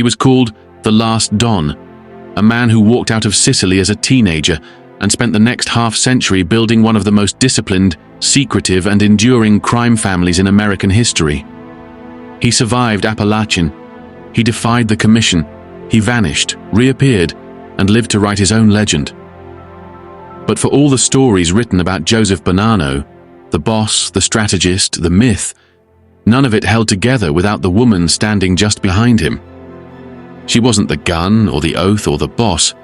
was called the Last Don, a man who walked out of Sicily as a teenager and spent the next half-century building one of the most disciplined, secretive, and enduring crime families in American history. He survived Appalachian. He defied the commission. He vanished, reappeared, and lived to write his own legend. But for all the stories written about Joseph Bonanno, the boss, the strategist, the myth, none of it held together without the woman standing just behind him. She wasn't the gun or the oath or the boss,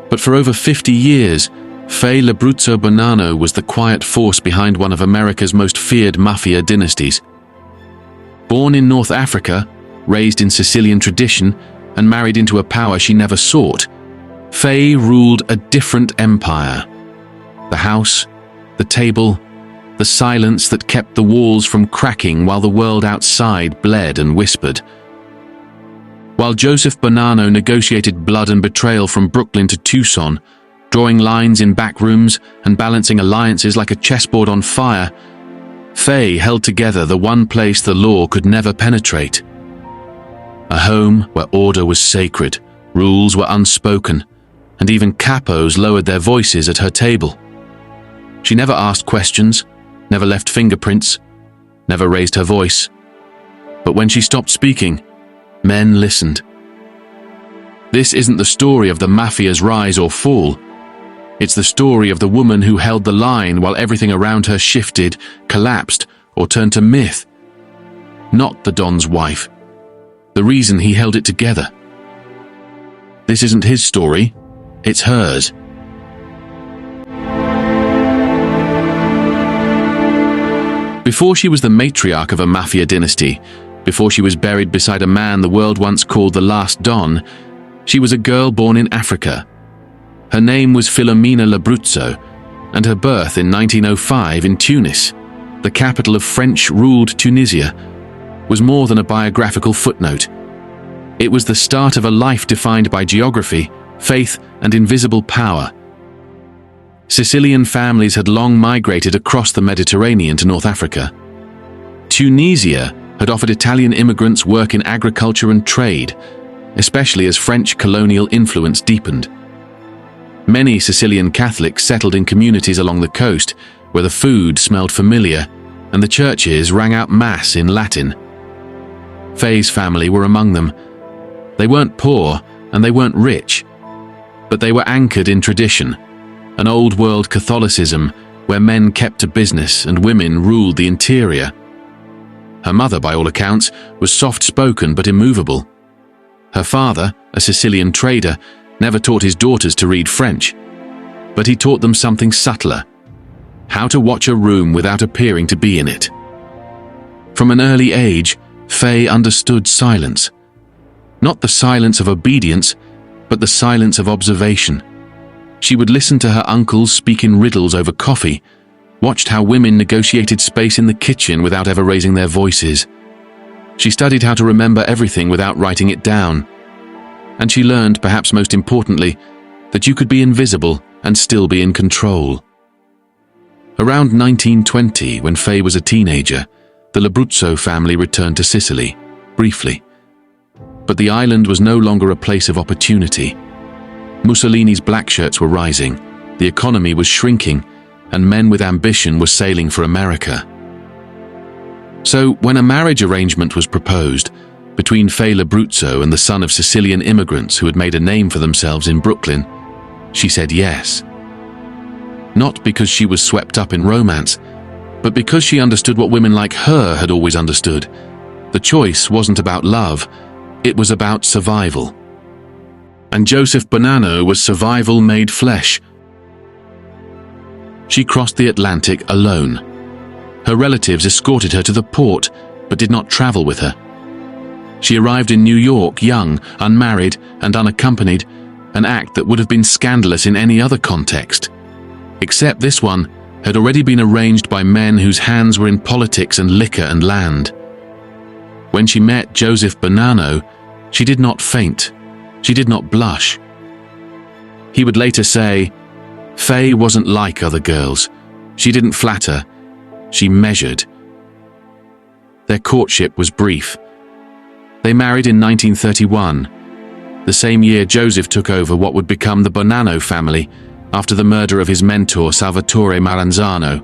but for over 50 years, Faye Labruzzo Bonanno was the quiet force behind one of America's most feared mafia dynasties. Born in North Africa, raised in Sicilian tradition, and married into a power she never sought, Faye ruled a different empire. The house, the table, the silence that kept the walls from cracking while the world outside bled and whispered. While Joseph Bonanno negotiated blood and betrayal from Brooklyn to Tucson, drawing lines in back rooms and balancing alliances like a chessboard on fire, Faye held together the one place the law could never penetrate. A home where order was sacred, rules were unspoken, and even capos lowered their voices at her table. She never asked questions, never left fingerprints, never raised her voice. But when she stopped speaking, men listened. This isn't the story of the mafia's rise or fall. It's the story of the woman who held the line while everything around her shifted, collapsed, or turned to myth. Not the Don's wife. The reason he held it together. This isn't his story, it's hers. Before she was the matriarch of a mafia dynasty, before she was buried beside a man the world once called the Last Don, she was a girl born in Africa. Her name was Filomena Labruzzo, and her birth in 1905 in Tunis, the capital of French-ruled Tunisia, was more than a biographical footnote. It was the start of a life defined by geography, faith, and invisible power. Sicilian families had long migrated across the Mediterranean to North Africa. Tunisia had offered Italian immigrants work in agriculture and trade, especially as French colonial influence deepened. Many Sicilian Catholics settled in communities along the coast where the food smelled familiar and the churches rang out Mass in Latin. Faye's family were among them. They weren't poor and they weren't rich, but they were anchored in tradition, an old-world Catholicism where men kept to business and women ruled the interior. Her mother, by all accounts, was soft-spoken but immovable. Her father, a Sicilian trader, never taught his daughters to read French, but he taught them something subtler: how to watch a room without appearing to be in it. From an early age, Faye understood silence. Not the silence of obedience, but the silence of observation. She would listen to her uncles speak in riddles over coffee, watched how women negotiated space in the kitchen without ever raising their voices. She studied how to remember everything without writing it down. And she learned, perhaps most importantly, that you could be invisible and still be in control. Around 1920, when Faye was a teenager, the Labruzzo family returned to Sicily, briefly. But the island was no longer a place of opportunity. Mussolini's black shirts were rising, the economy was shrinking, and men with ambition were sailing for America. So, when a marriage arrangement was proposed between Faye Labruzzo and the son of Sicilian immigrants who had made a name for themselves in Brooklyn, she said yes. Not because she was swept up in romance, but because she understood what women like her had always understood. The choice wasn't about love, it was about survival. And Joseph Bonanno was survival made flesh. She crossed the Atlantic alone. Her relatives escorted her to the port, but did not travel with her. She arrived in New York young, unmarried, and unaccompanied, an act that would have been scandalous in any other context. Except this one had already been arranged by men whose hands were in politics and liquor and land. When she met Joseph Bonanno, she did not faint. She did not blush. He would later say, "Faye wasn't like other girls. She didn't flatter. She measured." Their courtship was brief. They married in 1931, the same year Joseph took over what would become the Bonanno family after the murder of his mentor Salvatore Maranzano.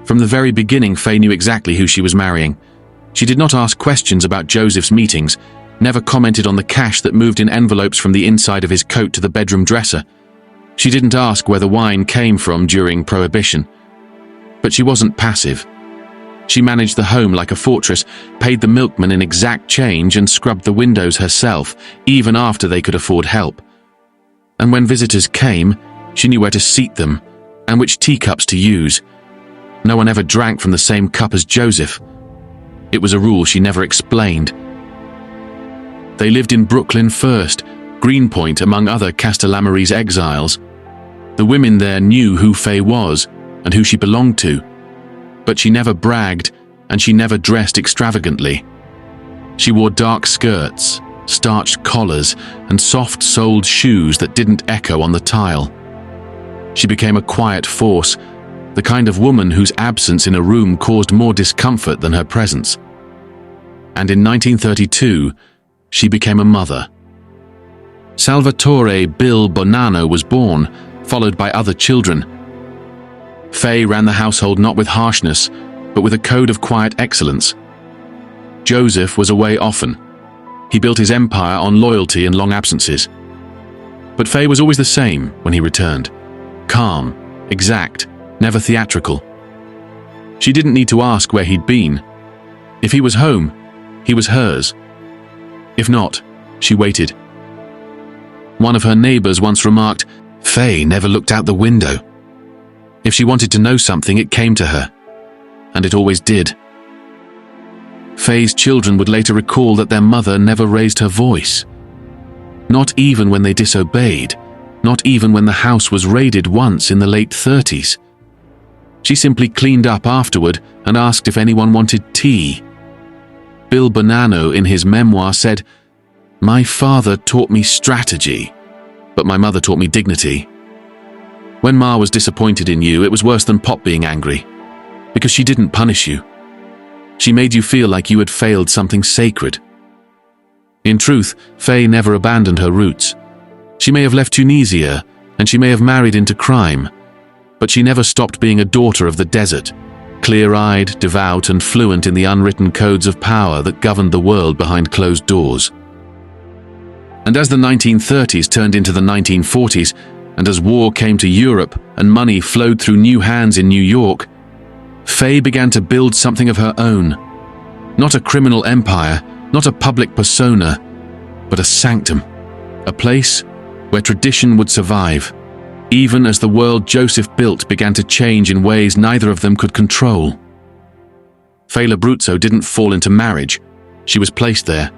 From the very beginning, Faye knew exactly who she was marrying. She did not ask questions about Joseph's meetings, never commented on the cash that moved in envelopes from the inside of his coat to the bedroom dresser. She didn't ask where the wine came from during Prohibition. But she wasn't passive. She managed the home like a fortress, paid the milkman in exact change, and scrubbed the windows herself, even after they could afford help. And when visitors came, she knew where to seat them and which teacups to use. No one ever drank from the same cup as Joseph. It was a rule she never explained. They lived in Brooklyn first, Greenpoint among other Castellammarese exiles. The women there knew who Faye was and who she belonged to. But she never bragged, and she never dressed extravagantly. She wore dark skirts, starched collars, and soft-soled shoes that didn't echo on the tile. She became a quiet force, the kind of woman whose absence in a room caused more discomfort than her presence. And in 1932, she became a mother. Salvatore Bill Bonanno was born, followed by other children. Faye ran the household not with harshness, but with a code of quiet excellence. Joseph was away often. He built his empire on loyalty and long absences. But Faye was always the same when he returned. Calm, exact, never theatrical. She didn't need to ask where he'd been. If he was home, he was hers. If not, she waited. One of her neighbors once remarked, "Faye never looked out the window." If she wanted to know something, it came to her. And it always did. Faye's children would later recall that their mother never raised her voice. Not even when they disobeyed. Not even when the house was raided once in the late 30s. She simply cleaned up afterward and asked if anyone wanted tea. Bill Bonanno, in his memoir, said, "My father taught me strategy, but my mother taught me dignity. When Ma was disappointed in you, it was worse than Pop being angry, because she didn't punish you. She made you feel like you had failed something sacred." In truth, Faye never abandoned her roots. She may have left Tunisia, and she may have married into crime, but she never stopped being a daughter of the desert, clear-eyed, devout, and fluent in the unwritten codes of power that governed the world behind closed doors. And as the 1930s turned into the 1940s, and as war came to Europe and money flowed through new hands in New York, Faye began to build something of her own. Not a criminal empire, not a public persona, but a sanctum. A place where tradition would survive, even as the world Joseph built began to change in ways neither of them could control. Faye Labruzzo didn't fall into marriage. She was placed there.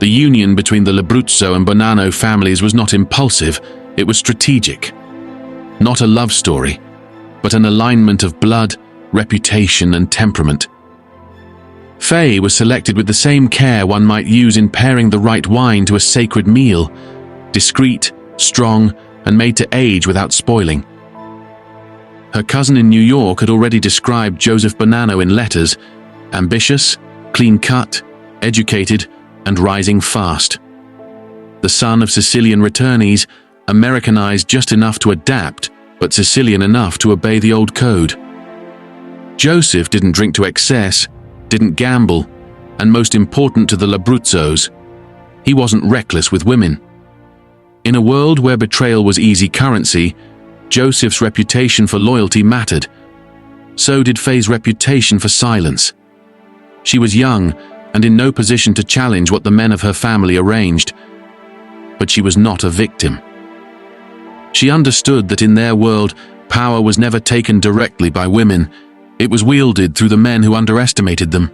The union between the Labruzzo and Bonanno families was not impulsive, it was strategic. Not a love story, but an alignment of blood, reputation, and temperament. Faye was selected with the same care one might use in pairing the right wine to a sacred meal, discreet, strong, and made to age without spoiling. Her cousin in New York had already described Joseph Bonanno in letters: ambitious, clean-cut, educated, and rising fast. The son of Sicilian returnees, Americanized just enough to adapt, but Sicilian enough to obey the old code. Joseph didn't drink to excess, didn't gamble, and most important to the Labruzzos, he wasn't reckless with women. In a world where betrayal was easy currency, Joseph's reputation for loyalty mattered. So did Faye's reputation for silence. She was young and in no position to challenge what the men of her family arranged. But she was not a victim. She understood that in their world, power was never taken directly by women. It was wielded through the men who underestimated them.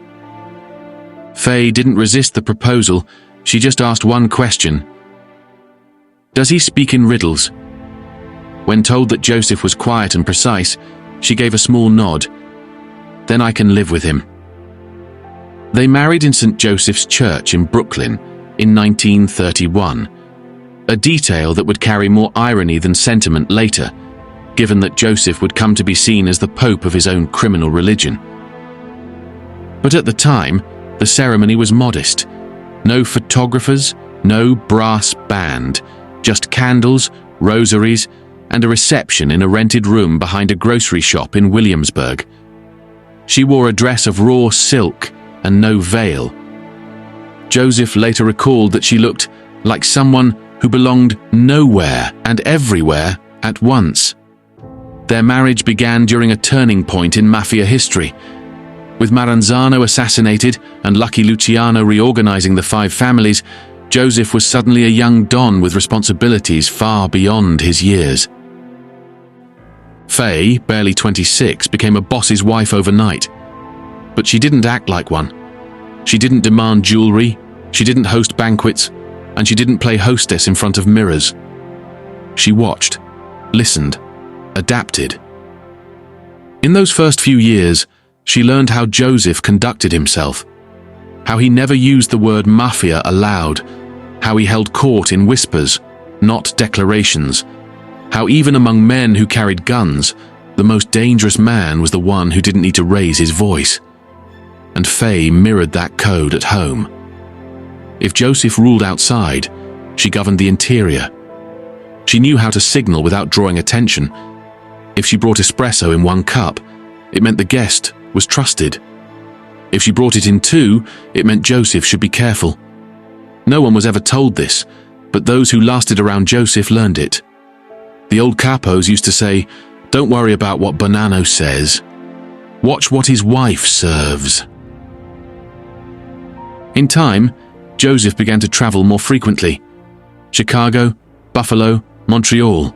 Faye didn't resist the proposal. She just asked one question. "Does he speak in riddles?" When told that Joseph was quiet and precise, she gave a small nod. "Then I can live with him." They married in St. Joseph's Church in Brooklyn in 1931, a detail that would carry more irony than sentiment later, given that Joseph would come to be seen as the pope of his own criminal religion. But at the time, the ceremony was modest. No photographers, No brass band, just candles, rosaries, and a reception in a rented room behind a grocery shop in Williamsburg. She wore a dress of raw silk and no veil. Joseph later recalled that she looked like someone who belonged nowhere and everywhere at once. Their marriage began during a turning point in mafia history. With Maranzano assassinated and Lucky Luciano reorganizing the 5 families, Joseph was suddenly a young don with responsibilities far beyond his years. Faye, barely 26, became a boss's wife overnight. But she didn't act like one. She didn't demand jewelry, she didn't host banquets, and she didn't play hostess in front of mirrors. She watched, listened, adapted. In those first few years, she learned how Joseph conducted himself, how he never used the word mafia aloud, how he held court in whispers, not declarations, how even among men who carried guns, the most dangerous man was the one who didn't need to raise his voice. And Faye mirrored that code at home. If Joseph ruled outside, she governed the interior. She knew how to signal without drawing attention. If she brought espresso in 1 cup, it meant the guest was trusted. If she brought it in 2, it meant Joseph should be careful. No one was ever told this, but those who lasted around Joseph learned it. The old capos used to say, "Don't worry about what Bonanno says. Watch what his wife serves." In time, Joseph began to travel more frequently. Chicago, Buffalo, Montreal.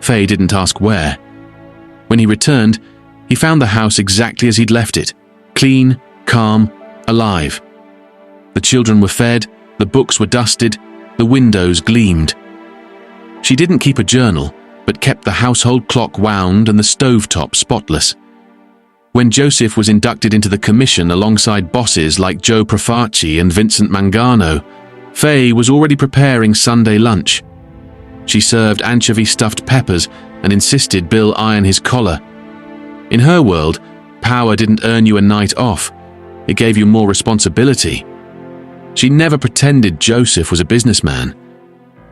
Faye didn't ask where. When he returned, he found the house exactly as he'd left it, clean, calm, alive. The children were fed, the books were dusted, the windows gleamed. She didn't keep a journal, but kept the household clock wound and the stovetop spotless. When Joseph was inducted into the commission alongside bosses like Joe Profaci and Vincent Mangano, Faye was already preparing Sunday lunch. She served anchovy-stuffed peppers and insisted Bill iron his collar. In her world, power didn't earn you a night off. It gave you more responsibility. She never pretended Joseph was a businessman.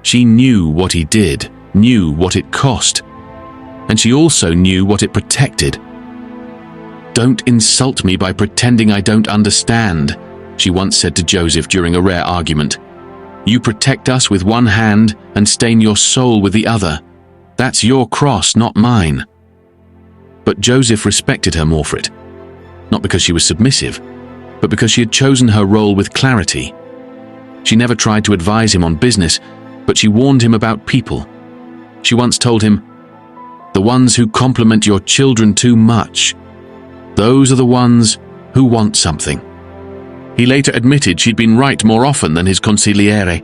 She knew what he did, knew what it cost, and she also knew what it protected. "Don't insult me by pretending I don't understand," she once said to Joseph during a rare argument. "You protect us with one hand and stain your soul with the other. That's your cross, not mine." But Joseph respected her more for it, not because she was submissive, but because she had chosen her role with clarity. She never tried to advise him on business, but she warned him about people. She once told him, "The ones who compliment your children too much, those are the ones who want something." He later admitted she'd been right more often than his consigliere.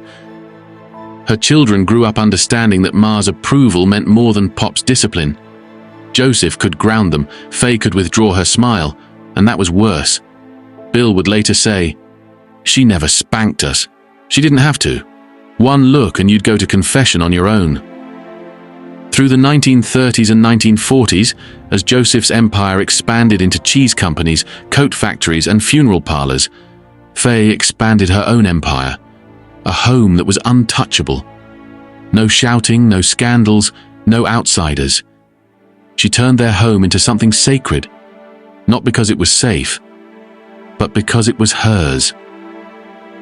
Her children grew up understanding that Ma's approval meant more than Pop's discipline. Joseph could ground them, Faye could withdraw her smile, and that was worse. Bill would later say, "She never spanked us. She didn't have to. One look and you'd go to confession on your own." Through the 1930s and 1940s, as Joseph's empire expanded into cheese companies, coat factories, and funeral parlors, Faye expanded her own empire, a home that was untouchable. No shouting, no scandals, no outsiders. She turned their home into something sacred, not because it was safe, but because it was hers.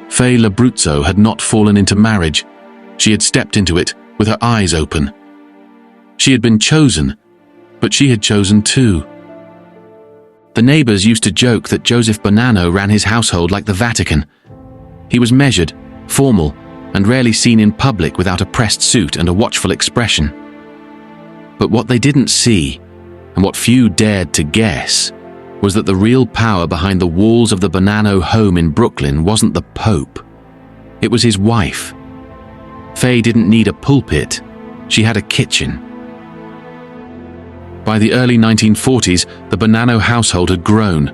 Faye Labruzzo had not fallen into marriage. She had stepped into it with her eyes open. She had been chosen, but she had chosen too. The neighbors used to joke that Joseph Bonanno ran his household like the Vatican. He was measured, formal, and rarely seen in public without a pressed suit and a watchful expression. But what they didn't see, and what few dared to guess, was that the real power behind the walls of the Bonanno home in Brooklyn wasn't the Pope. It was his wife. Faye didn't need a pulpit. She had a kitchen. By the early 1940s, the Bonanno household had grown.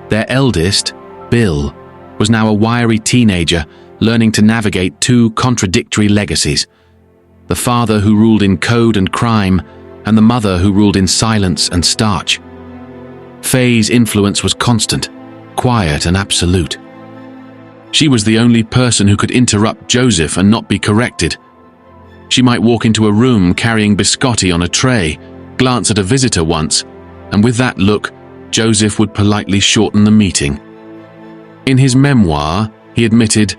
Their eldest, Bill, was now a wiry teenager learning to navigate 2 contradictory legacies: the father who ruled in code and crime, and the mother who ruled in silence and starch. Faye's influence was constant, quiet and absolute. She was the only person who could interrupt Joseph and not be corrected. She might walk into a room carrying biscotti on a tray, glance at a visitor once, and with that look, Joseph would politely shorten the meeting. In his memoir, he admitted,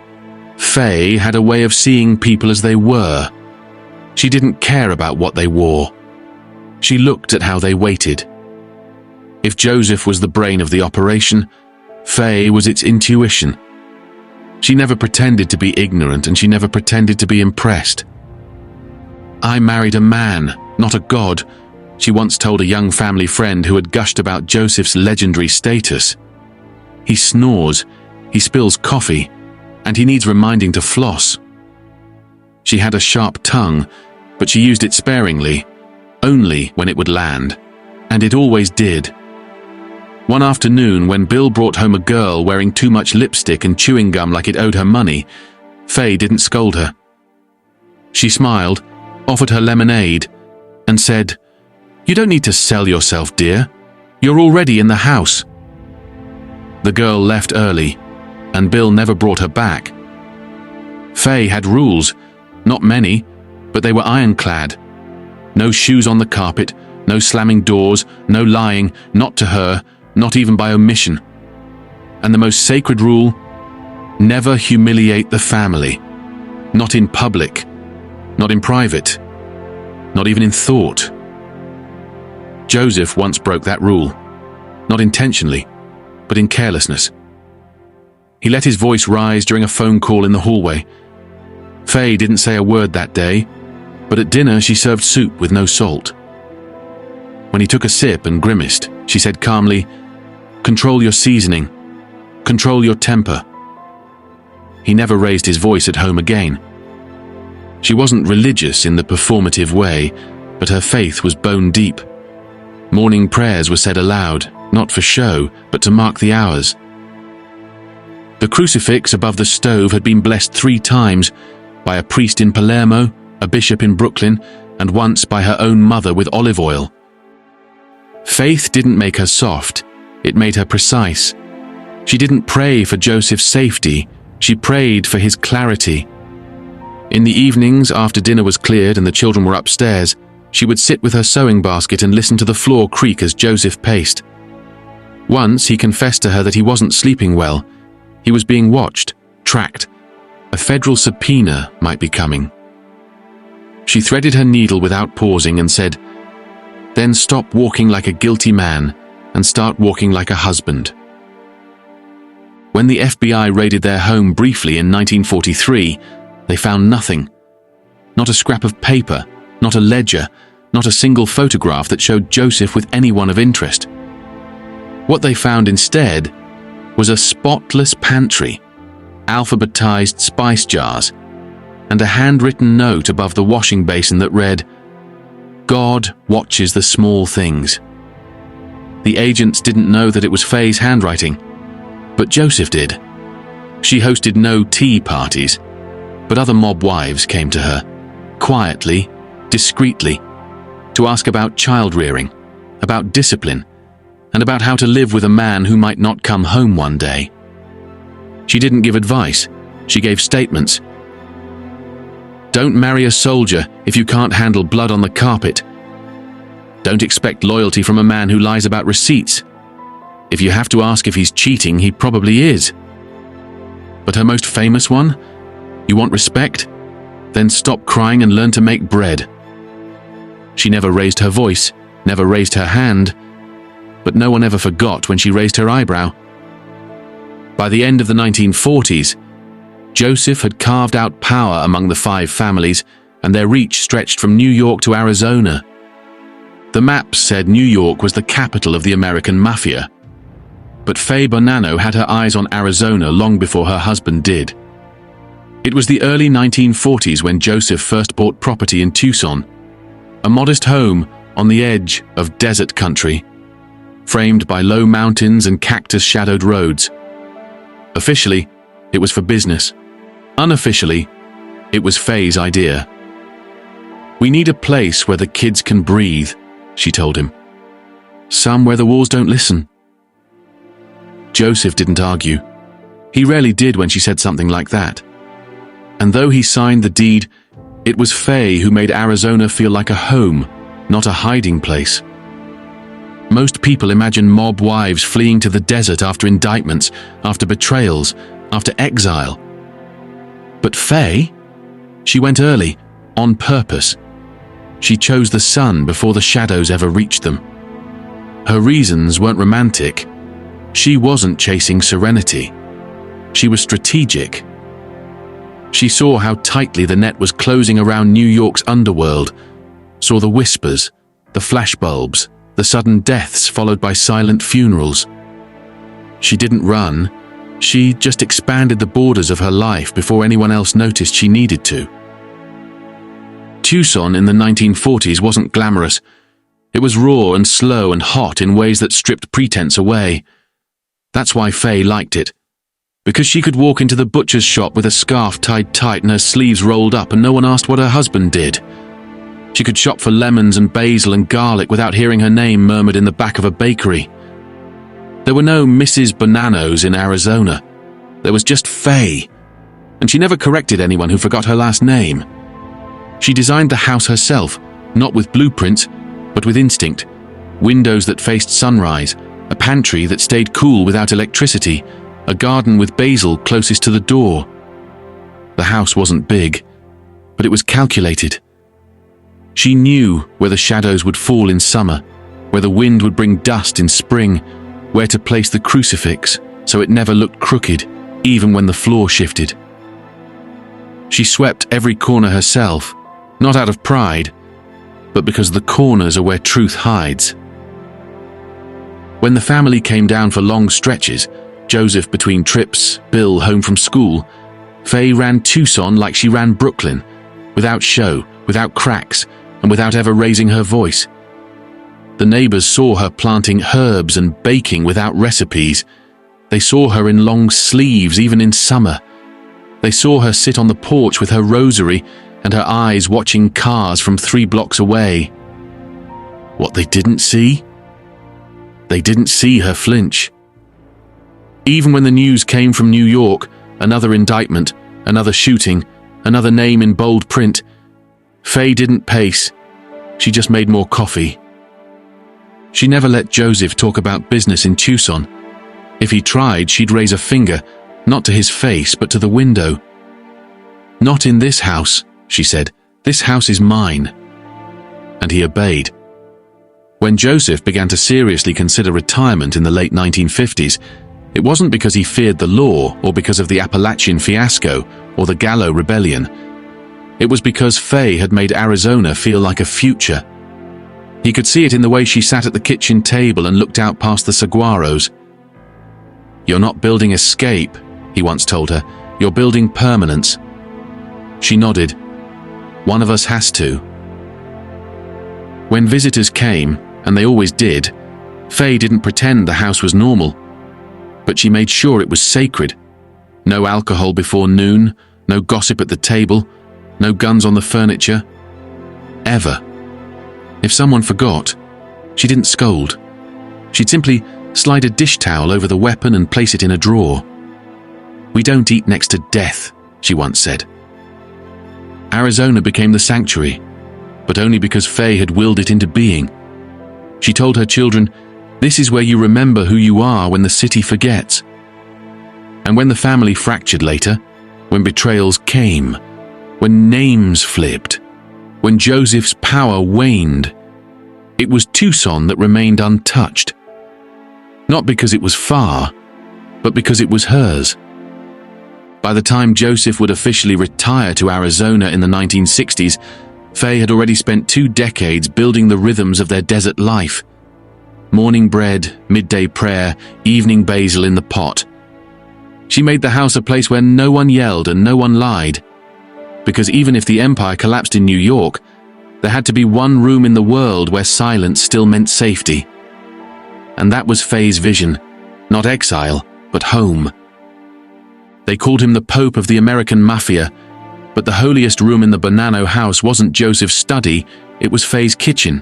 Faye had a way of seeing people as they were. She didn't care about what they wore. She looked at how they waited. If Joseph was the brain of the operation, Faye was its intuition. She never pretended to be ignorant, and she never pretended to be impressed. "I married a man, not a god," she once told a young family friend who had gushed about Joseph's legendary status. "He snores, he spills coffee, and he needs reminding to floss." She had a sharp tongue, but she used it sparingly, only when it would land, and it always did. One afternoon, when Bill brought home a girl wearing too much lipstick and chewing gum like it owed her money, Faye didn't scold her. She smiled, offered her lemonade, and said, "You don't need to sell yourself, dear. You're already in the house." The girl left early, and Bill never brought her back. Faye had rules, not many, but they were ironclad. No shoes on the carpet, no slamming doors, no lying, not to her, not even by omission. And the most sacred rule, never humiliate the family. Not in public, not in private, not even in thought. Joseph once broke that rule, not intentionally, but in carelessness. He let his voice rise during a phone call in the hallway. Faye didn't say a word that day, but at dinner she served soup with no salt. When he took a sip and grimaced, she said calmly, "Control your seasoning. Control your temper." He never raised his voice at home again. She wasn't religious in the performative way, but her faith was bone deep. Morning prayers were said aloud, not for show, but to mark the hours. The crucifix above the stove had been blessed 3 times, by a priest in Palermo, a bishop in Brooklyn, and once by her own mother with olive oil. Faith didn't make her soft, it made her precise. She didn't pray for Joseph's safety, she prayed for his clarity. In the evenings, after dinner was cleared and the children were upstairs, she would sit with her sewing basket and listen to the floor creak as Joseph paced. Once he confessed to her that he wasn't sleeping well. He was being watched, tracked. A federal subpoena might be coming. She threaded her needle without pausing and said, "Then stop walking like a guilty man and start walking like a husband." When the FBI raided their home briefly in 1943, they found nothing. Not a scrap of paper, not a ledger, not a single photograph that showed Joseph with anyone of interest. What they found instead was a spotless pantry, alphabetized spice jars, and a handwritten note above the washing basin that read, "God watches the small things." The agents didn't know that it was Faye's handwriting, but Joseph did. She hosted no tea parties, but other mob wives came to her, quietly, discreetly, to ask about child rearing, about discipline, and about how to live with a man who might not come home one day. She didn't give advice, she gave statements. Don't marry a soldier if you can't handle blood on the carpet. Don't expect loyalty from a man who lies about receipts. If you have to ask if he's cheating, he probably is. But her most famous one? You want respect? Then stop crying and learn to make bread. She never raised her voice, never raised her hand, but no one ever forgot when she raised her eyebrow. By the end of the 1940s, Joseph had carved out power among the 5 families, and their reach stretched from New York to Arizona. The maps said New York was the capital of the American mafia. But Faye Bonanno had her eyes on Arizona long before her husband did. It was the early 1940s when Joseph first bought property in Tucson, a modest home on the edge of desert country, framed by low mountains and cactus-shadowed roads. Officially, it was for business. Unofficially, it was Faye's idea. "We need a place where the kids can breathe," she told him. "Some where the walls don't listen." Joseph didn't argue. He rarely did when she said something like that. And though he signed the deed, it was Faye who made Arizona feel like a home, not a hiding place. Most people imagine mob wives fleeing to the desert after indictments, after betrayals, after exile. But Faye? She went early, on purpose. She chose the sun before the shadows ever reached them. Her reasons weren't romantic. She wasn't chasing serenity. She was strategic. She saw how tightly the net was closing around New York's underworld, saw the whispers, the flashbulbs, the sudden deaths followed by silent funerals. She didn't run. She just expanded the borders of her life before anyone else noticed she needed to. Tucson in the 1940s wasn't glamorous. It was raw and slow and hot in ways that stripped pretense away. That's why Faye liked it. Because she could walk into the butcher's shop with a scarf tied tight and her sleeves rolled up and no one asked what her husband did. She could shop for lemons and basil and garlic without hearing her name murmured in the back of a bakery. There were no Mrs. Bonanos in Arizona. There was just Faye. And she never corrected anyone who forgot her last name. She designed the house herself, not with blueprints, but with instinct. Windows that faced sunrise, a pantry that stayed cool without electricity, a garden with basil closest to the door. The house wasn't big, but it was calculated. She knew where the shadows would fall in summer, where the wind would bring dust in spring, where to place the crucifix so it never looked crooked, even when the floor shifted. She swept every corner herself, not out of pride, but because the corners are where truth hides. When the family came down for long stretches, Joseph between trips, Bill home from school, Faye ran Tucson like she ran Brooklyn, without show, without cracks, and without ever raising her voice. The neighbors saw her planting herbs and baking without recipes. They saw her in long sleeves even in summer. They saw her sit on the porch with her rosary and her eyes watching cars from 3 blocks away. What they didn't see? They didn't see her flinch. Even when the news came from New York, another indictment, another shooting, another name in bold print, Faye didn't pace. She just made more coffee. She never let Joseph talk about business in Tucson. If he tried, she'd raise a finger, not to his face, but to the window. "Not in this house," she said. "This house is mine." And he obeyed. When Joseph began to seriously consider retirement in the late 1950s, it wasn't because he feared the law or because of the Appalachian fiasco or the Gallo Rebellion. It was because Faye had made Arizona feel like a future. He could see it in the way she sat at the kitchen table and looked out past the saguaros. "You're not building escape," he once told her. "You're building permanence." She nodded. "One of us has to." When visitors came, and they always did, Faye didn't pretend the house was normal, but she made sure it was sacred. No alcohol before noon, no gossip at the table, no guns on the furniture. Ever. If someone forgot, she didn't scold. She'd simply slide a dish towel over the weapon and place it in a drawer. "We don't eat next to death," she once said. Arizona became the sanctuary, but only because Faye had willed it into being. She told her children, "This is where you remember who you are when the city forgets." And when the family fractured later, when betrayals came, when names flipped, when Joseph's power waned, it was Tucson that remained untouched. Not because it was far, but because it was hers. By the time Joseph would officially retire to Arizona in the 1960s, Faye had already spent 2 decades building the rhythms of their desert life. Morning bread, midday prayer, evening basil in the pot. She made the house a place where no one yelled and no one lied. Because even if the empire collapsed in New York, there had to be one room in the world where silence still meant safety. And that was Faye's vision, not exile, but home. They called him the Pope of the American Mafia, but the holiest room in the Bonanno house wasn't Joseph's study, it was Faye's kitchen.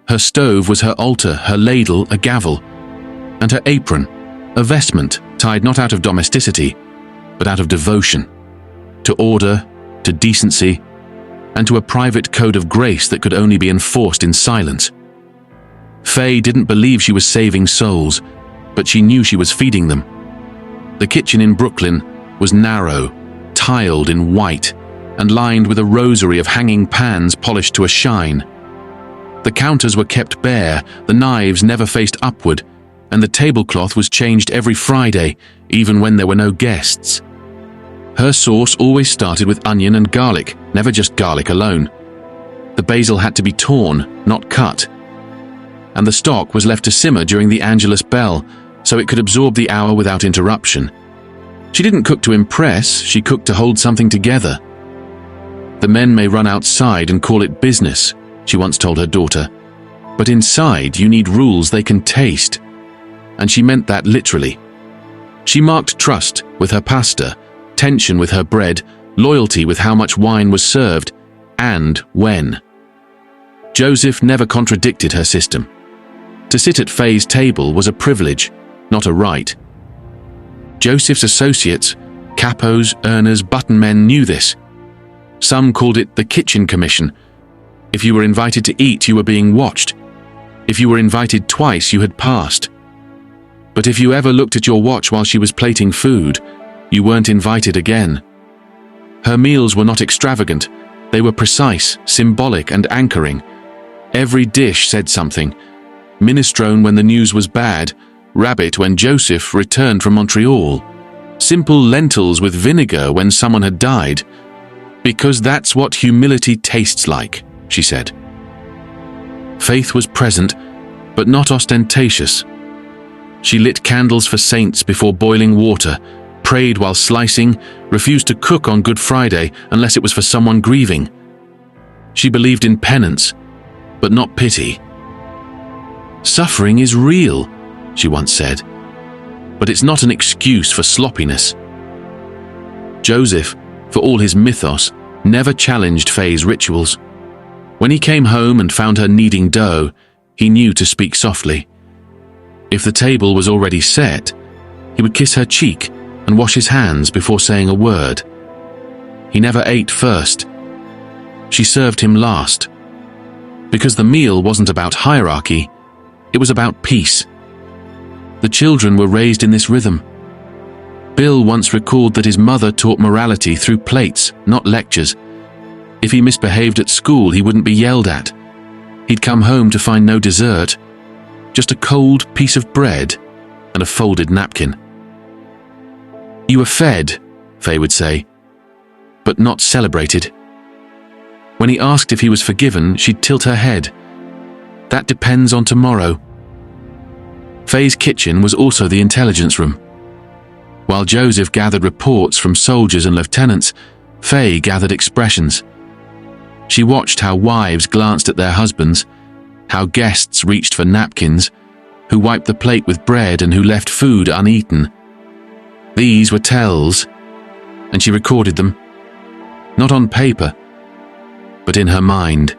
Her stove was her altar, her ladle a gavel, and her apron, A vestment tied not out of domesticity, but out of devotion, to order, to decency, and to a private code of grace that could only be enforced in silence. Faye didn't believe she was saving souls, but she knew she was feeding them. The kitchen in Brooklyn was narrow, tiled in white, and lined with a rosary of hanging pans polished to a shine. The counters were kept bare, the knives never faced upward, and the tablecloth was changed every Friday, even when there were no guests. Her sauce always started with onion and garlic, never just garlic alone. The basil had to be torn, not cut. And the stock was left to simmer during the Angelus bell, so it could absorb the hour without interruption. She didn't cook to impress, she cooked to hold something together. The men may run outside and call it business, she once told her daughter, but inside you need rules they can taste. And she meant that literally. She marked trust with her pasta, tension with her bread, loyalty with how much wine was served, and when. Joseph never contradicted her system. To sit at Faye's table was a privilege, not a right. Joseph's associates, capos, earners, button men knew this. Some called it the kitchen commission. If you were invited to eat, you were being watched. If you were invited twice, you had passed. But if you ever looked at your watch while she was plating food, you weren't invited again. Her meals were not extravagant. They were precise, symbolic, and anchoring. Every dish said something. Minestrone when the news was bad, rabbit when Joseph returned from Montreal, simple lentils with vinegar when someone had died. Because that's what humility tastes like, she said. Faith was present, but not ostentatious. She lit candles for saints before boiling water, prayed while slicing, refused to cook on Good Friday unless it was for someone grieving. She believed in penance, but not pity. Suffering is real, she once said, but it's not an excuse for sloppiness. Joseph, for all his mythos, never challenged Faye's rituals. When he came home and found her kneading dough, he knew to speak softly. If the table was already set, he would kiss her cheek and wash his hands before saying a word. He never ate first. She served him last. Because the meal wasn't about hierarchy, it was about peace. The children were raised in this rhythm. Bill once recalled that his mother taught morality through plates, not lectures. If he misbehaved at school, he wouldn't be yelled at. He'd come home to find no dessert, just a cold piece of bread and a folded napkin. You were fed, Faye would say, but not celebrated. When he asked if he was forgiven, she'd tilt her head. That depends on tomorrow. Faye's kitchen was also the intelligence room. While Joseph gathered reports from soldiers and lieutenants, Faye gathered expressions. She watched how wives glanced at their husbands, how guests reached for napkins, who wiped the plate with bread and who left food uneaten. These were tells, and she recorded them, not on paper, but in her mind.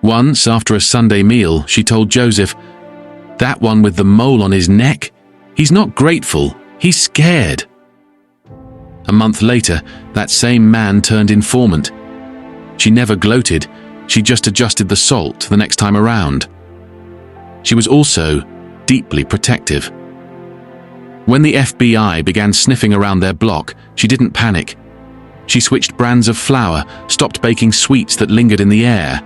Once, after a Sunday meal, she told Joseph, "That one with the mole on his neck, he's not grateful, he's scared." A month later, that same man turned informant. She never gloated, she just adjusted the salt the next time around. She was also deeply protective. When the FBI began sniffing around their block, she didn't panic. She switched brands of flour, stopped baking sweets that lingered in the air.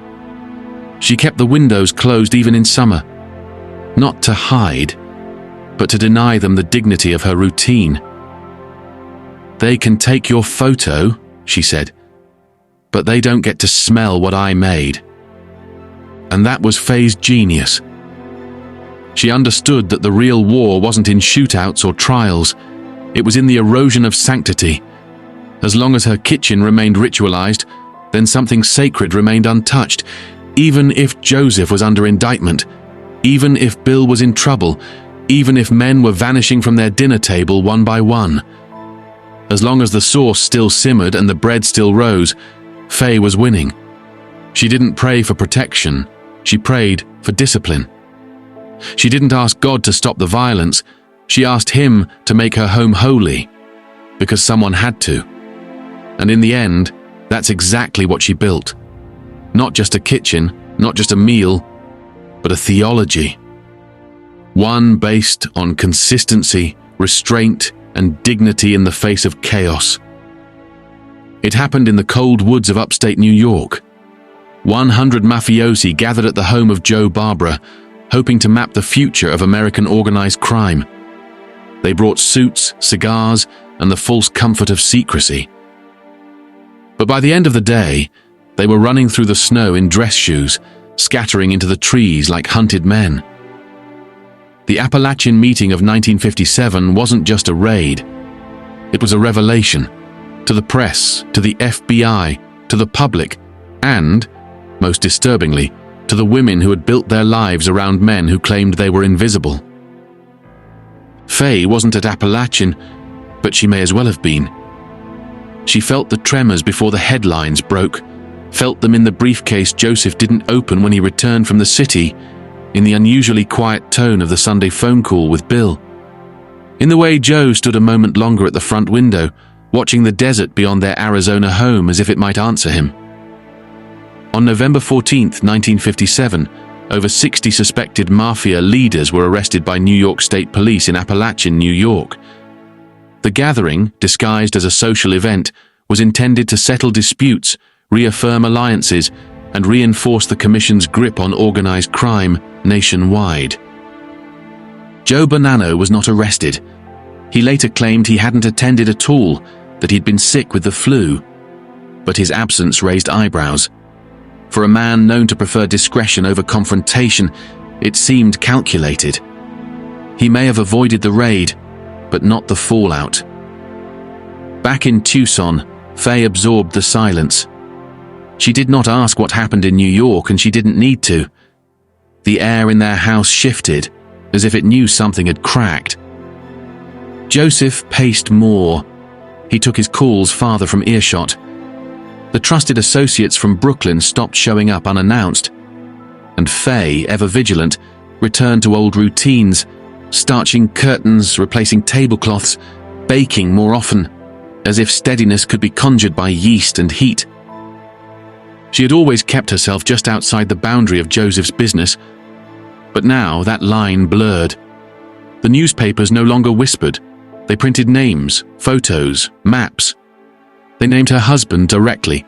She kept the windows closed even in summer, not to hide, but to deny them the dignity of her routine. "They can take your photo," she said, "but they don't get to smell what I made." And that was Faye's genius. She understood that the real war wasn't in shootouts or trials. It was in the erosion of sanctity. As long as her kitchen remained ritualized, then something sacred remained untouched, even if Joseph was under indictment, even if Bill was in trouble, even if men were vanishing from their dinner table one by one. As long as the sauce still simmered and the bread still rose, Faye was winning. She didn't pray for protection, she prayed for discipline. She didn't ask God to stop the violence. She asked him to make her home holy, because someone had to. And in the end, that's exactly what she built. Not just a kitchen, not just a meal, but a theology. One based on consistency, restraint, and dignity in the face of chaos. It happened in the cold woods of upstate New York. 100 mafiosi gathered at the home of Joe Barbara, hoping to map the future of American organized crime. They brought suits, cigars, and the false comfort of secrecy. But by the end of the day, they were running through the snow in dress shoes, scattering into the trees like hunted men. The Appalachian meeting of 1957 wasn't just a raid. It was a revelation, to the press, to the FBI, to the public, and, most disturbingly, to the women who had built their lives around men who claimed they were invisible. Faye wasn't at Appalachian, but she may as well have been. She felt the tremors before the headlines broke, felt them in the briefcase Joseph didn't open when he returned from the city, in the unusually quiet tone of the Sunday phone call with Bill, in the way Joe stood a moment longer at the front window, watching the desert beyond their Arizona home as if it might answer him. On November 14, 1957, over 60 suspected mafia leaders were arrested by New York State Police in Appalachian, New York. The gathering, disguised as a social event, was intended to settle disputes, reaffirm alliances, and reinforce the Commission's grip on organized crime nationwide. Joe Bonanno was not arrested. He later claimed he hadn't attended at all, that he'd been sick with the flu. But his absence raised eyebrows. For a man known to prefer discretion over confrontation, it seemed calculated. He may have avoided the raid, but not the fallout. Back in Tucson, Faye absorbed the silence. She did not ask what happened in New York, and she didn't need to. The air in their house shifted, as if it knew something had cracked. Joseph paced more. He took his calls farther from earshot. The trusted associates from Brooklyn stopped showing up unannounced, and Faye, ever vigilant, returned to old routines, starching curtains, replacing tablecloths, baking more often, as if steadiness could be conjured by yeast and heat. She had always kept herself just outside the boundary of Joseph's business, but now that line blurred. The newspapers no longer whispered. They printed names, photos, maps. They named her husband directly,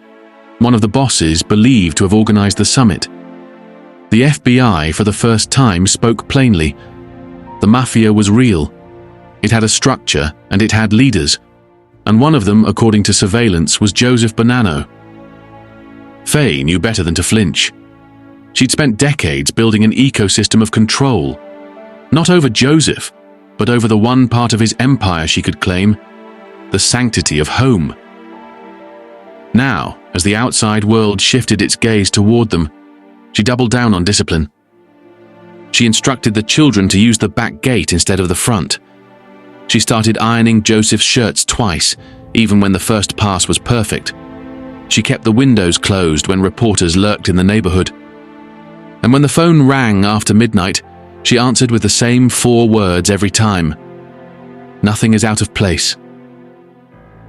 one of the bosses believed to have organized the summit. The FBI, for the first time, spoke plainly. The mafia was real. It had a structure, and it had leaders, and one of them, according to surveillance, was Joseph Bonanno. Faye knew better than to flinch. She'd spent decades building an ecosystem of control, not over Joseph, but over the one part of his empire she could claim, the sanctity of home. Now, as the outside world shifted its gaze toward them, she doubled down on discipline. She instructed the children to use the back gate instead of the front. She started ironing Joseph's shirts twice, even when the first pass was perfect. She kept the windows closed when reporters lurked in the neighborhood. And when the phone rang after midnight, she answered with the same 4 words every time. Nothing is out of place.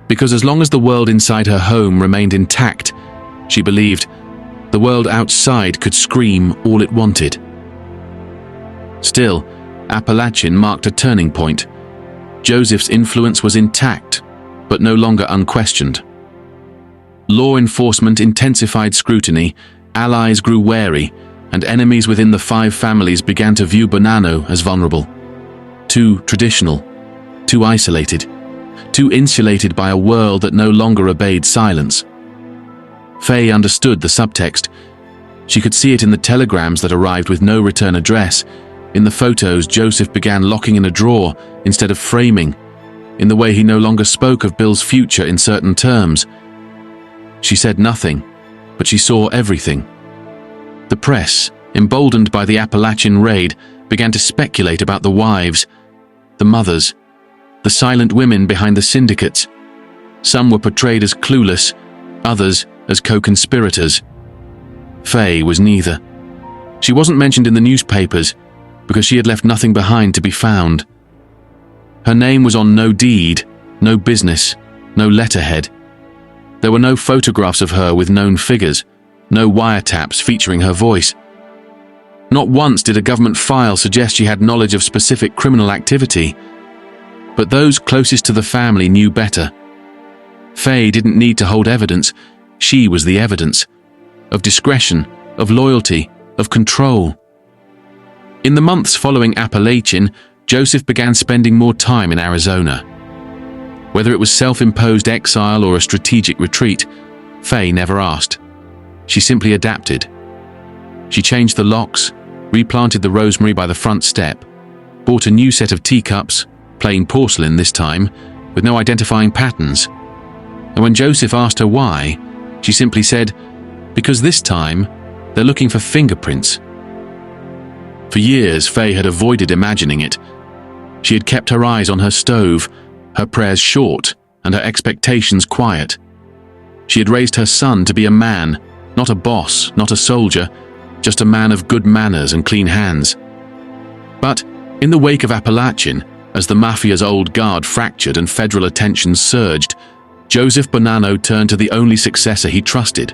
Because as long as the world inside her home remained intact, she believed, the world outside could scream all it wanted. Still, Appalachian marked a turning point. Joseph's influence was intact, but no longer unquestioned. Law enforcement intensified scrutiny, allies grew wary, and enemies within the 5 families began to view Bonanno as vulnerable. Too traditional, too isolated, too insulated by a world that no longer obeyed silence. Faye understood the subtext. She could see it in the telegrams that arrived with no return address, in the photos Joseph began locking in a drawer instead of framing, in the way he no longer spoke of Bill's future in certain terms. She said nothing, but she saw everything. The press, emboldened by the Appalachian raid, began to speculate about the wives, the mothers, the silent women behind the syndicates. Some were portrayed as clueless, others as co-conspirators. Faye was neither. She wasn't mentioned in the newspapers, because she had left nothing behind to be found. Her name was on no deed, no business, no letterhead. There were no photographs of her with known figures, no wiretaps featuring her voice. Not once did a government file suggest she had knowledge of specific criminal activity. But those closest to the family knew better. Faye didn't need to hold evidence. She was the evidence. Of discretion, of loyalty, of control. In the months following Appalachian, Joseph began spending more time in Arizona. Whether it was self-imposed exile or a strategic retreat, Faye never asked. She simply adapted. She changed the locks, replanted the rosemary by the front step, bought a new set of teacups, plain porcelain this time, with no identifying patterns. And when Joseph asked her why, she simply said, "Because this time, they're looking for fingerprints." For years, Faye had avoided imagining it. She had kept her eyes on her stove, her prayers short, and her expectations quiet. She had raised her son to be a man, not a boss, not a soldier, just a man of good manners and clean hands. But in the wake of Appalachian, as the mafia's old guard fractured and federal attention surged, Joseph Bonanno turned to the only successor he trusted,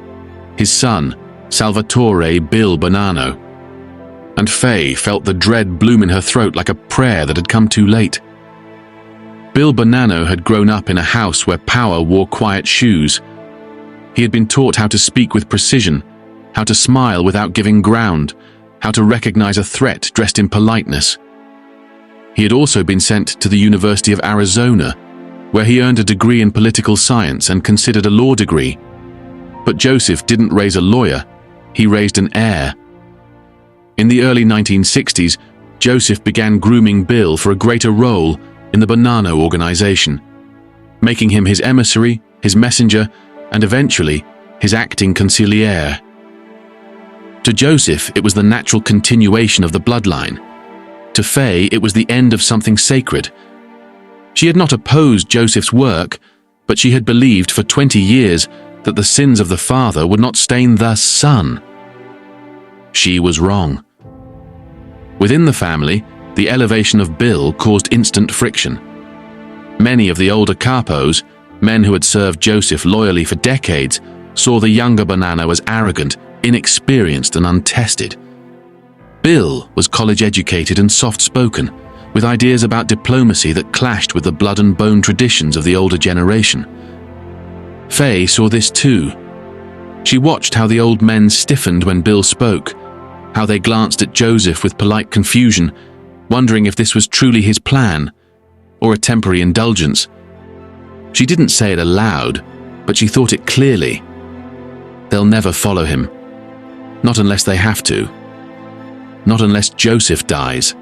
his son, Salvatore Bill Bonanno. And Faye felt the dread bloom in her throat like a prayer that had come too late. Bill Bonanno had grown up in a house where power wore quiet shoes. He had been taught how to speak with precision, how to smile without giving ground, how to recognize a threat dressed in politeness. He had also been sent to the University of Arizona, where he earned a degree in political science and considered a law degree. But Joseph didn't raise a lawyer, he raised an heir. In the early 1960s, Joseph began grooming Bill for a greater role in the Bonanno organization, making him his emissary, his messenger, and eventually his acting consigliere. To Joseph, it was the natural continuation of the bloodline. To Faye, it was the end of something sacred. She had not opposed Joseph's work, but she had believed for 20 years that the sins of the father would not stain the son. She was wrong. Within the family, the elevation of Bill caused instant friction. Many of the older capos, men who had served Joseph loyally for decades, saw the younger Bonanno as arrogant, inexperienced, and untested. Bill was college-educated and soft-spoken, with ideas about diplomacy that clashed with the blood and bone traditions of the older generation. Faye saw this too. She watched how the old men stiffened when Bill spoke, how they glanced at Joseph with polite confusion, wondering if this was truly his plan, or a temporary indulgence. She didn't say it aloud, but she thought it clearly. They'll never follow him. Not unless they have to. Not unless Joseph dies.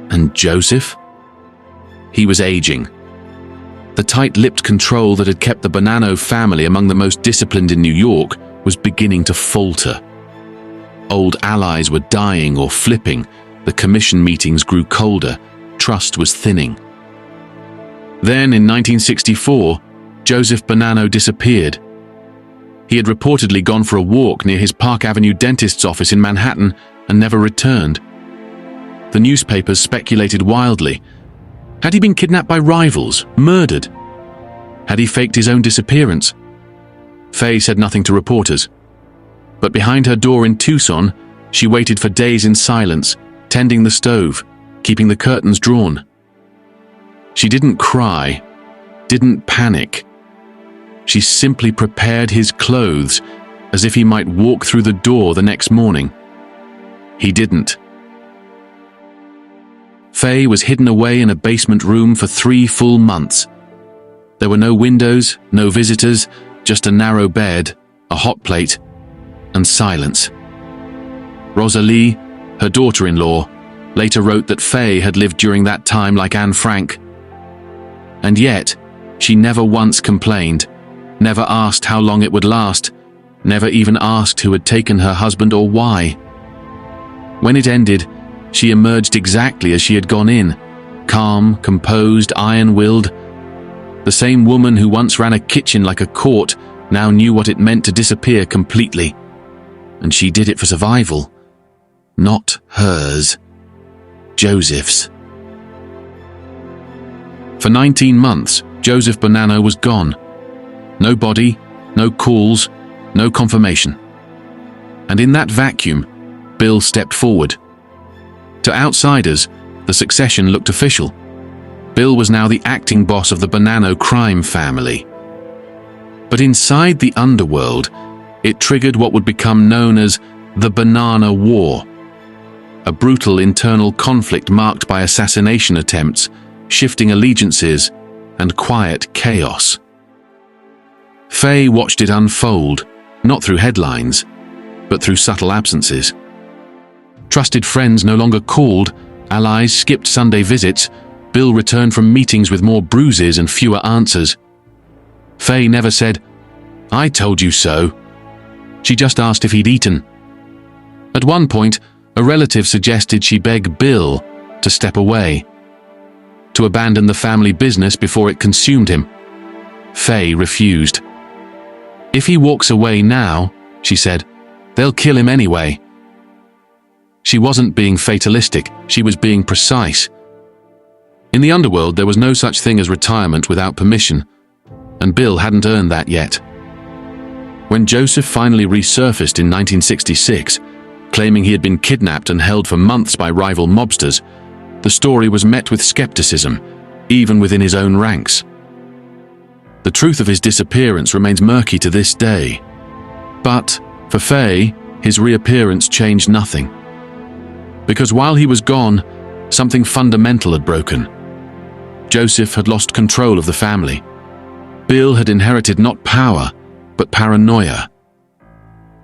And Joseph? He was aging. The tight-lipped control that had kept the Bonanno family among the most disciplined in New York was beginning to falter. Old allies were dying or flipping, the commission meetings grew colder, trust was thinning. Then, in 1964, Joseph Bonanno disappeared. He had reportedly gone for a walk near his Park Avenue dentist's office in Manhattan and never returned. The newspapers speculated wildly. Had he been kidnapped by rivals, murdered? Had he faked his own disappearance? Faye said nothing to reporters. But behind her door in Tucson, she waited for days in silence, tending the stove, keeping the curtains drawn. She didn't cry, didn't panic. She simply prepared his clothes as if he might walk through the door the next morning. He didn't. Faye was hidden away in a basement room for 3 full months. There were no windows, no visitors, just a narrow bed, a hot plate, and silence. Rosalie, her daughter-in-law, later wrote that Faye had lived during that time like Anne Frank. And yet, she never once complained, never asked how long it would last, never even asked who had taken her husband or why. When it ended, she emerged exactly as she had gone in, calm, composed, iron-willed. The same woman who once ran a kitchen like a court now knew what it meant to disappear completely. And she did it for survival, not hers. Joseph's. For 19 months, Joseph Bonanno was gone. No body, no calls, no confirmation. And in that vacuum, Bill stepped forward. To outsiders, the succession looked official. Bill was now the acting boss of the Bonanno crime family. But inside the underworld, it triggered what would become known as the Banana War, a brutal internal conflict marked by assassination attempts, shifting allegiances, and quiet chaos. Faye watched it unfold, not through headlines, but through subtle absences. Trusted friends no longer called, allies skipped Sunday visits, Bill returned from meetings with more bruises and fewer answers. Faye never said, "I told you so." She just asked if he'd eaten. At one point, a relative suggested she beg Bill to step away, to abandon the family business before it consumed him. Faye refused. "If he walks away now," she said, "they'll kill him anyway." She wasn't being fatalistic, she was being precise. In the underworld, there was no such thing as retirement without permission, and Bill hadn't earned that yet. When Joseph finally resurfaced in 1966, claiming he had been kidnapped and held for months by rival mobsters, the story was met with skepticism, even within his own ranks. The truth of his disappearance remains murky to this day. But, for Faye, his reappearance changed nothing. Because while he was gone, something fundamental had broken. Joseph had lost control of the family. Bill had inherited not power, but paranoia.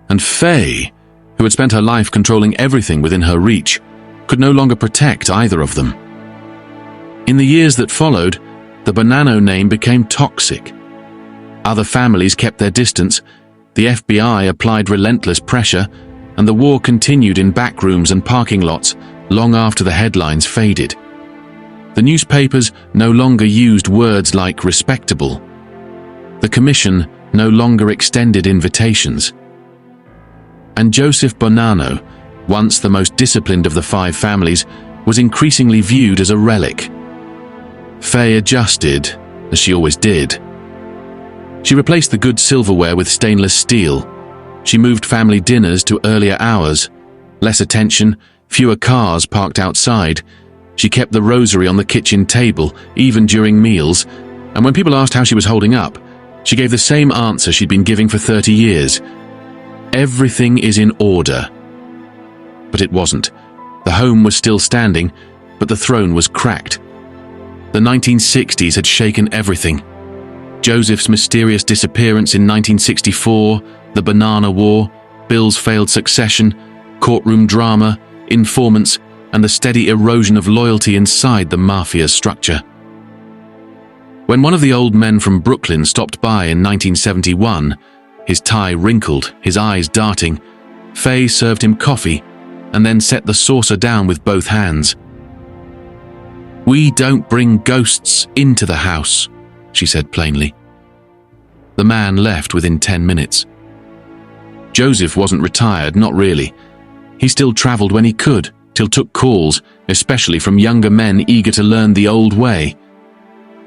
And Faye, who had spent her life controlling everything within her reach, could no longer protect either of them. In the years that followed, the Bonanno name became toxic. Other families kept their distance, the FBI applied relentless pressure, and the war continued in back rooms and parking lots long after the headlines faded. The newspapers no longer used words like respectable. The commission no longer extended invitations. And Joseph Bonanno, once the most disciplined of the 5 families, was increasingly viewed as a relic. Faye adjusted, as she always did. She replaced the good silverware with stainless steel. She moved family dinners to earlier hours, less attention, fewer cars parked outside. She kept the rosary on the kitchen table, even during meals, and when people asked how she was holding up, she gave the same answer she'd been giving for 30 years. Everything is in order. But it wasn't. The home was still standing, but the throne was cracked. The 1960s had shaken everything. Joseph's mysterious disappearance in 1964, the Banana War, Bill's failed succession, courtroom drama, informants, and the steady erosion of loyalty inside the mafia's structure. When one of the old men from Brooklyn stopped by in 1971, his tie wrinkled, his eyes darting, Faye served him coffee and then set the saucer down with both hands. "We don't bring ghosts into the house," she said plainly. The man left within 10 minutes. Joseph wasn't retired, not really. He still traveled when he could, till took calls, especially from younger men eager to learn the old way.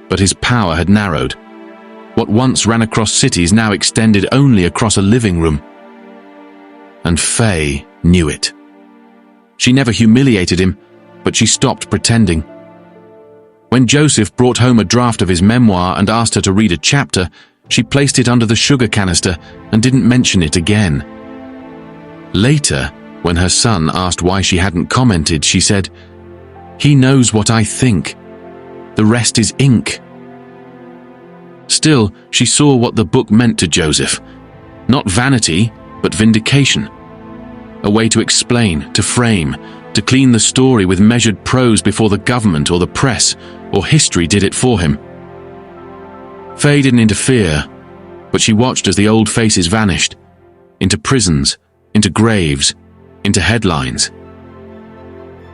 But his power had narrowed. What once ran across cities now extended only across a living room. And Faye knew it. She never humiliated him, but she stopped pretending. When Joseph brought home a draft of his memoir and asked her to read a chapter, she placed it under the sugar canister and didn't mention it again. Later, when her son asked why she hadn't commented, she said, "He knows what I think. The rest is ink." Still, she saw what the book meant to Joseph. Not vanity, but vindication. A way to explain, to frame, to clean the story with measured prose before the government or the press or history did it for him. Faye didn't interfere, but she watched as the old faces vanished, into prisons, into graves, into headlines.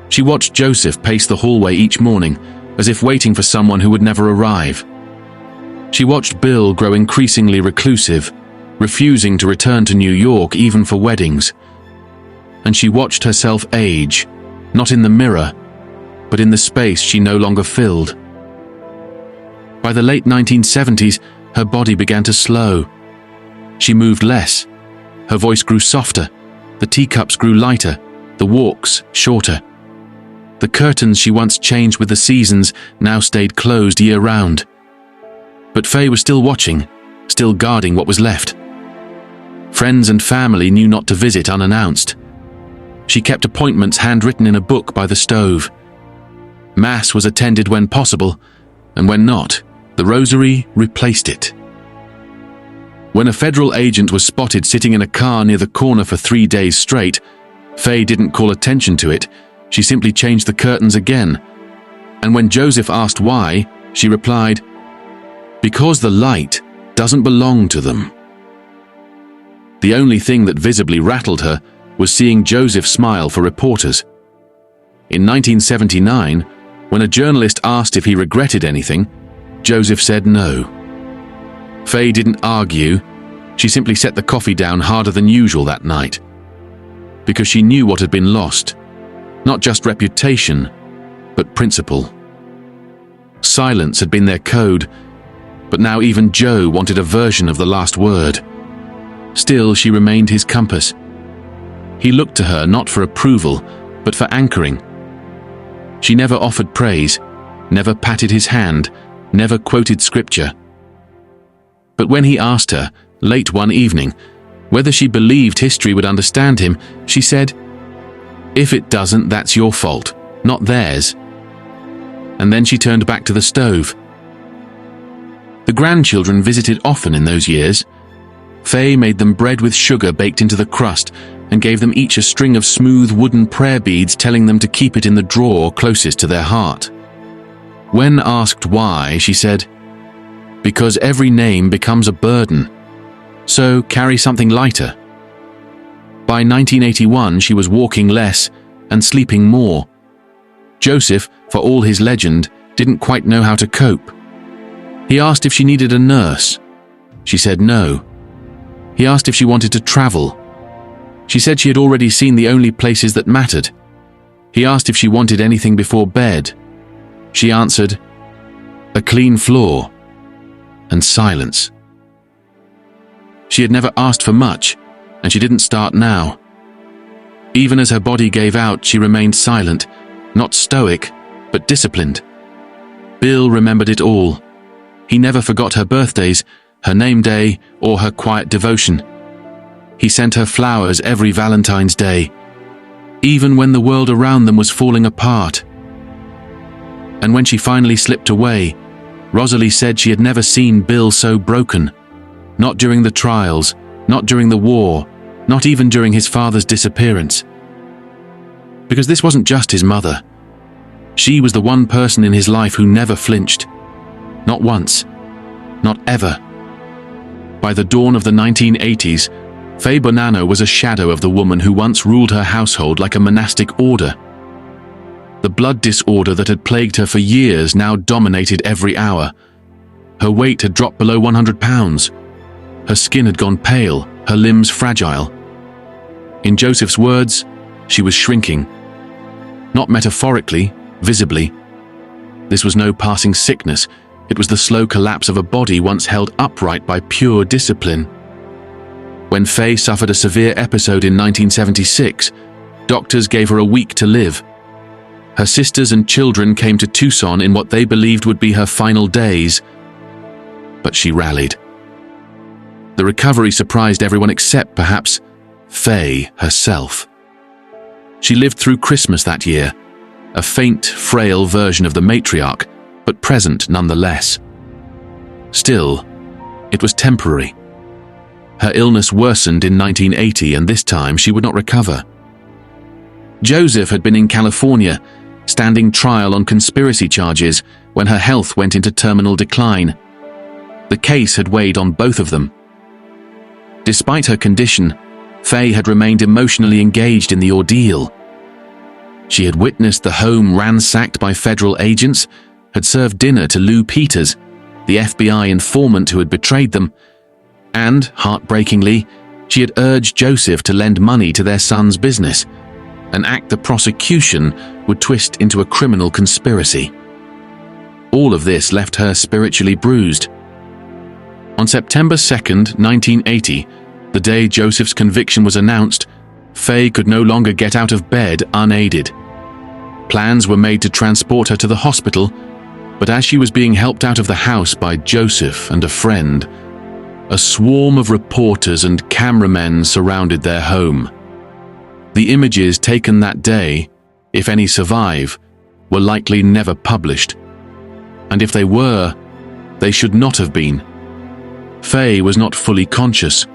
She watched Joseph pace the hallway each morning, as if waiting for someone who would never arrive. She watched Bill grow increasingly reclusive, refusing to return to New York even for weddings. And she watched herself age, not in the mirror, but in the space she no longer filled. By the late 1970s, her body began to slow. She moved less. Her voice grew softer. The teacups grew lighter. The walks shorter. The curtains she once changed with the seasons now stayed closed year-round. But Faye was still watching, still guarding what was left. Friends and family knew not to visit unannounced. She kept appointments handwritten in a book by the stove. Mass was attended when possible, and when not, the rosary replaced it. When a federal agent was spotted sitting in a car near the corner for 3 days straight, Faye didn't call attention to it. She simply changed the curtains again. And when Joseph asked why, she replied, "Because the light doesn't belong to them." The only thing that visibly rattled her was seeing Joseph smile for reporters. In 1979, when a journalist asked if he regretted anything, Joseph said no. Faye didn't argue. She simply set the coffee down harder than usual that night. Because she knew what had been lost. Not just reputation, but principle. Silence had been their code, but now even Joe wanted a version of the last word. Still, she remained his compass. He looked to her not for approval, but for anchoring. She never offered praise, never patted his hand, never quoted scripture. But when he asked her, late one evening, whether she believed history would understand him, she said, "If it doesn't, that's your fault, not theirs." And then she turned back to the stove. The grandchildren visited often in those years. Faye made them bread with sugar baked into the crust and gave them each a string of smooth wooden prayer beads, telling them to keep it in the drawer closest to their heart. When asked why, she said, "Because every name becomes a burden. So carry something lighter." By 1981, she was walking less and sleeping more. Joseph, for all his legend, didn't quite know how to cope. He asked if she needed a nurse. She said no. He asked if she wanted to travel. She said she had already seen the only places that mattered. He asked if she wanted anything before bed. She answered, "A clean floor," and silence. She had never asked for much, and she didn't start now. Even as her body gave out, she remained silent, not stoic, but disciplined. Bill remembered it all. He never forgot her birthdays, her name day, or her quiet devotion. He sent her flowers every Valentine's Day, even when the world around them was falling apart. And when she finally slipped away, Rosalie said she had never seen Bill so broken. Not during the trials, not during the war, not even during his father's disappearance. Because this wasn't just his mother. She was the one person in his life who never flinched. Not once. Not ever. By the dawn of the 1980s, Faye Bonanno was a shadow of the woman who once ruled her household like a monastic order. The blood disorder that had plagued her for years now dominated every hour. Her weight had dropped below 100 pounds. Her skin had gone pale, her limbs fragile. In Joseph's words, she was shrinking. Not metaphorically, visibly. This was no passing sickness. It was the slow collapse of a body once held upright by pure discipline. When Faye suffered a severe episode in 1976, doctors gave her a week to live. Her sisters and children came to Tucson in what they believed would be her final days. But she rallied. The recovery surprised everyone except, perhaps, Faye herself. She lived through Christmas that year, a faint, frail version of the matriarch, but present nonetheless. Still, it was temporary. Her illness worsened in 1980, and this time she would not recover. Joseph had been in California, standing trial on conspiracy charges when her health went into terminal decline. The case had weighed on both of them. Despite her condition, Faye had remained emotionally engaged in the ordeal. She had witnessed the home ransacked by federal agents, had served dinner to Lou Peters, the FBI informant who had betrayed them, and, heartbreakingly, she had urged Joseph to lend money to their son's business. an act the prosecution would twist into a criminal conspiracy. All of this left her spiritually bruised. On September 2nd, 1980, the day Joseph's conviction was announced, Faye could no longer get out of bed unaided. Plans were made to transport her to the hospital, but as she was being helped out of the house by Joseph and a friend, a swarm of reporters and cameramen surrounded their home. The images taken that day, if any survive, were likely never published. And if they were, they should not have been. Faye was not fully conscious.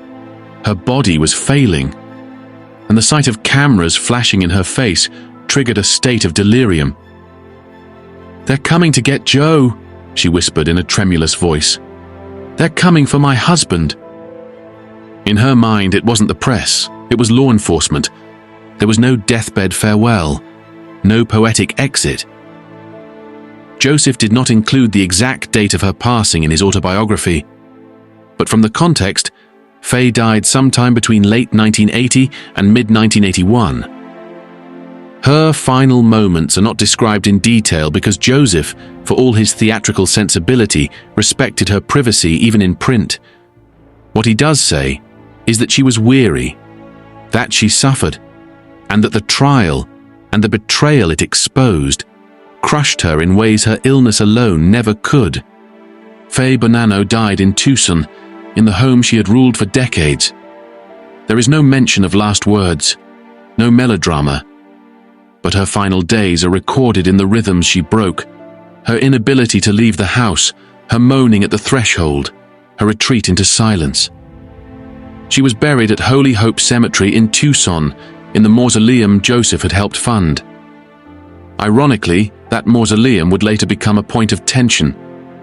Her body was failing, and the sight of cameras flashing in her face triggered a state of delirium. "They're coming to get Joe," she whispered in a tremulous voice. "They're coming for my husband." In her mind, it wasn't the press, it was law enforcement. There was no deathbed farewell, no poetic exit. Joseph did not include the exact date of her passing in his autobiography, but from the context, Faye died sometime between late 1980 and mid-1981. Her final moments are not described in detail because Joseph, for all his theatrical sensibility, respected her privacy even in print. What he does say is that she was weary, that she suffered, and that the trial and the betrayal it exposed crushed her in ways her illness alone never could. Faye Bonanno died in Tucson, in the home she had ruled for decades. There is no mention of last words, no melodrama, but her final days are recorded in the rhythms she broke, her inability to leave the house, her moaning at the threshold, her retreat into silence. She was buried at Holy Hope Cemetery in Tucson, in the mausoleum Joseph had helped fund. Ironically, that mausoleum would later become a point of tension.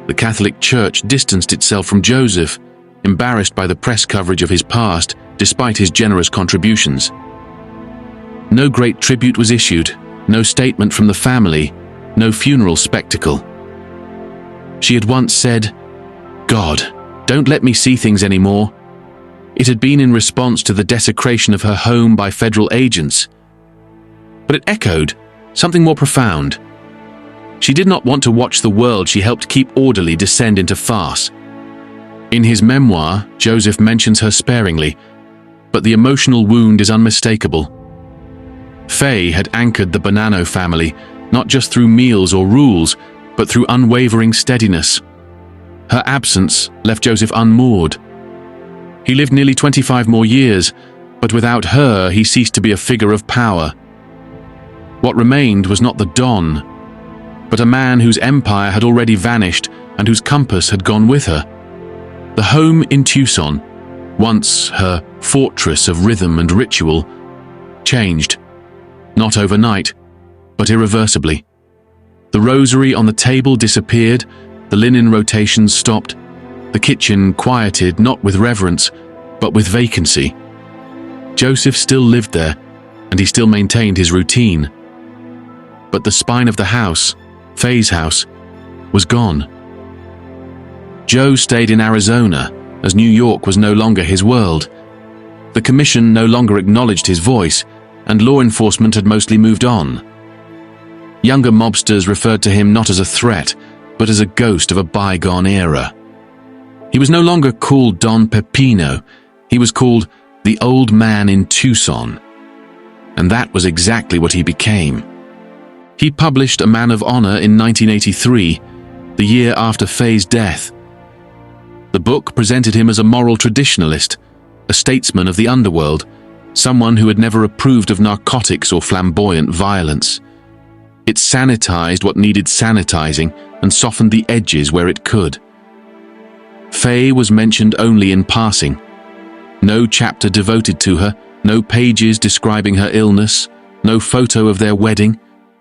The Catholic Church distanced itself from Joseph, embarrassed by the press coverage of his past, despite his generous contributions. No great tribute was issued, no statement from the family, no funeral spectacle. She had once said, "God, don't let me see things anymore." It had been in response to the desecration of her home by federal agents. But it echoed something more profound. She did not want to watch the world she helped keep orderly descend into farce. In his memoir, Joseph mentions her sparingly, but the emotional wound is unmistakable. Faye had anchored the Bonanno family, not just through meals or rules, but through unwavering steadiness. Her absence left Joseph unmoored. He lived nearly 25 more years, but without her, he ceased to be a figure of power. What remained was not the Don, but a man whose empire had already vanished and whose compass had gone with her. The home in Tucson, once her fortress of rhythm and ritual, changed. Not overnight, but irreversibly. The rosary on the table disappeared, the linen rotations stopped, the kitchen quieted not with reverence, but with vacancy. Joseph still lived there, and he still maintained his routine. But the spine of the house, Faye's house, was gone. Joe stayed in Arizona, as New York was no longer his world. The commission no longer acknowledged his voice, and law enforcement had mostly moved on. Younger mobsters referred to him not as a threat, but as a ghost of a bygone era. He was no longer called Don Pepino, he was called the Old Man in Tucson. And that was exactly what he became. He published A Man of Honor in 1983, the year after Faye's death. The book presented him as a moral traditionalist, a statesman of the underworld, someone who had never approved of narcotics or flamboyant violence. It sanitized what needed sanitizing and softened the edges where it could. Faye was mentioned only in passing. No chapter devoted to her, no pages describing her illness, no photo of their wedding,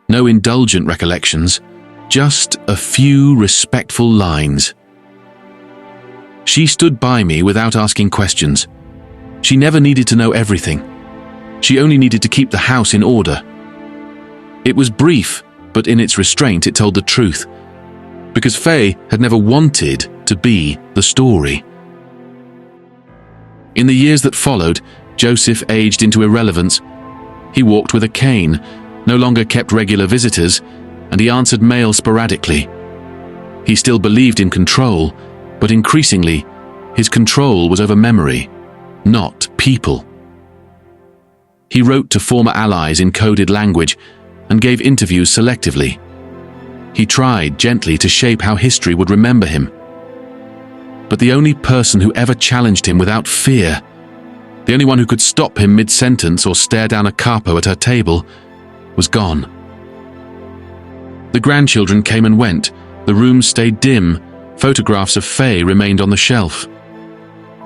no indulgent recollections, just a few respectful lines. She stood by me without asking questions. She never needed to know everything. She only needed to keep the house in order. It was brief, but in its restraint it told the truth, because Faye had never wanted to be the story. In the years that followed, Joseph aged into irrelevance. He walked with a cane, no longer kept regular visitors, and he answered mail sporadically. He still believed in control, but increasingly, his control was over memory, not people. He wrote to former allies in coded language and gave interviews selectively. He tried gently to shape how history would remember him. But the only person who ever challenged him without fear, the only one who could stop him mid-sentence or stare down a capo at her table, was gone. The grandchildren came and went, the room stayed dim, photographs of Faye remained on the shelf.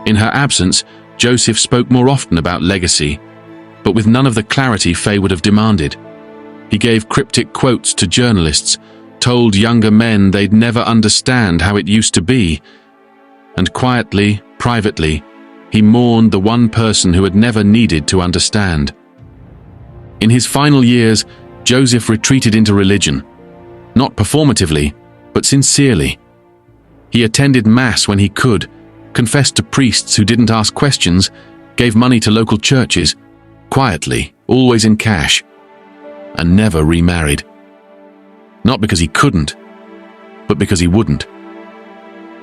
In her absence, Joseph spoke more often about legacy, but with none of the clarity Faye would have demanded. He gave cryptic quotes to journalists, told younger men they'd never understand how it used to be, and quietly, privately, he mourned the one person who had never needed to understand. In his final years, Joseph retreated into religion, not performatively, but sincerely. He attended Mass when he could, confessed to priests who didn't ask questions, gave money to local churches, quietly, always in cash, and never remarried. Not because he couldn't, but because he wouldn't.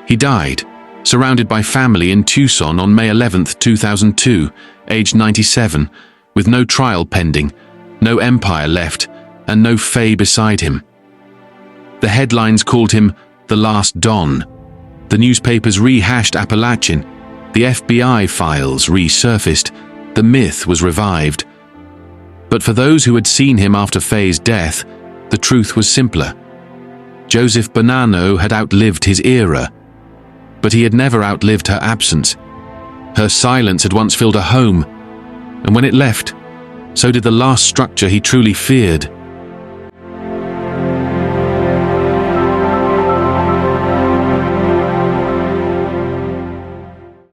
He died, surrounded by family in Tucson on May 11, 2002, aged 97, with no trial pending, no empire left, and no Faye beside him. The headlines called him the last Don. The newspapers rehashed Appalachian. The FBI files resurfaced. The myth was revived. But for those who had seen him after Faye's death, the truth was simpler. Joseph Bonanno had outlived his era, but he had never outlived her absence. Her silence had once filled a home, and when it left, so did the last structure he truly feared.